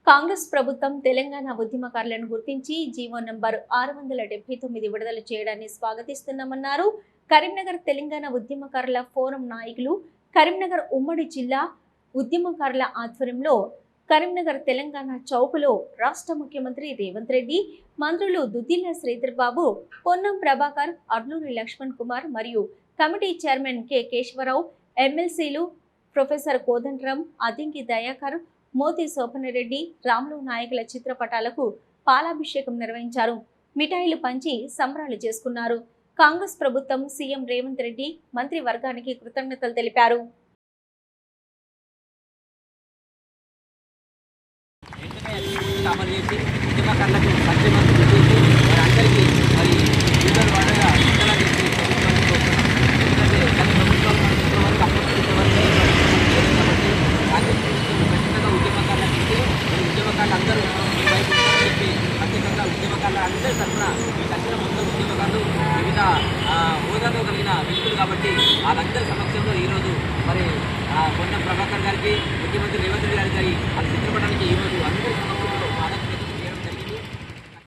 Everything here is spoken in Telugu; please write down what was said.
కాంగ్రెస్ ప్రభుత్వం తెలంగాణ ఉద్యమకారులను గుర్తించి జీవో నంబర్ 679 విడుదల చేయడాన్ని స్వాగతిస్తున్నామన్నారు. కరీంనగర్ తెలంగాణ ఉద్యమకారుల ఫోరం నాయకులు కరీంనగర్ ఉమ్మడి జిల్లా ఉద్యమకారుల ఆధ్వర్యంలో కరీంనగర్ తెలంగాణ చౌకులో రాష్ట్ర ముఖ్యమంత్రి రేవంత్ రెడ్డి, మంత్రులు దుద్దిల్ల శ్రీధర్ బాబు, పొన్నం ప్రభాకర్, అర్నూరి లక్ష్మణ్ కుమార్ మరియు కమిటీ చైర్మన్ కె కేశవరావు, ఎమ్మెల్సీలు ప్రొఫెసర్ కోదండరాం, అద్దంకి దయాకర్, మోతి శోభనరెడ్డి, రాములు నాయకుల చిత్రపటాలకు పాలాభిషేకం నిర్వహించారు. మిఠాయిలు పంచి సంబరాలు చేసుకున్నారు. కాంగ్రెస్ ప్రభుత్వం, సీఎం రేవంత్ రెడ్డి మంత్రి వర్గానికి కృతజ్ఞతలు తెలిపారు. అమలు చేసి ఉద్యమకారులకు సంక్షేమాన్ని గుర్తించి వారందరికీ మరి లీడర్ వాడగా విడుదల చేసి ప్రభుత్వాన్ని కోరుతున్నాం. ఎందుకంటే గత ప్రభుత్వం ఇంతవరకు అప్పటివరకు కాబట్టి కాంగ్రెస్ ప్రభుత్వం ఖచ్చితంగా ఉద్యమకారులకు ఇస్తే మరి ఉద్యమకారులు అందరూ ఈ వైపు ఉంటారని చెప్పి ప్రత్యేకంగా ఉద్యమకారుల అందరి తరఫున ఈ దక్షిణ మొత్తం ఉద్యమకారులు వివిధ హోదాతో కలిగిన వ్యక్తులు కాబట్టి వాళ్ళందరి సమక్షంలో ఈరోజు మరి పొన్నం ప్రభాకర్ గారికి, ముఖ్యమంత్రి రేవంత్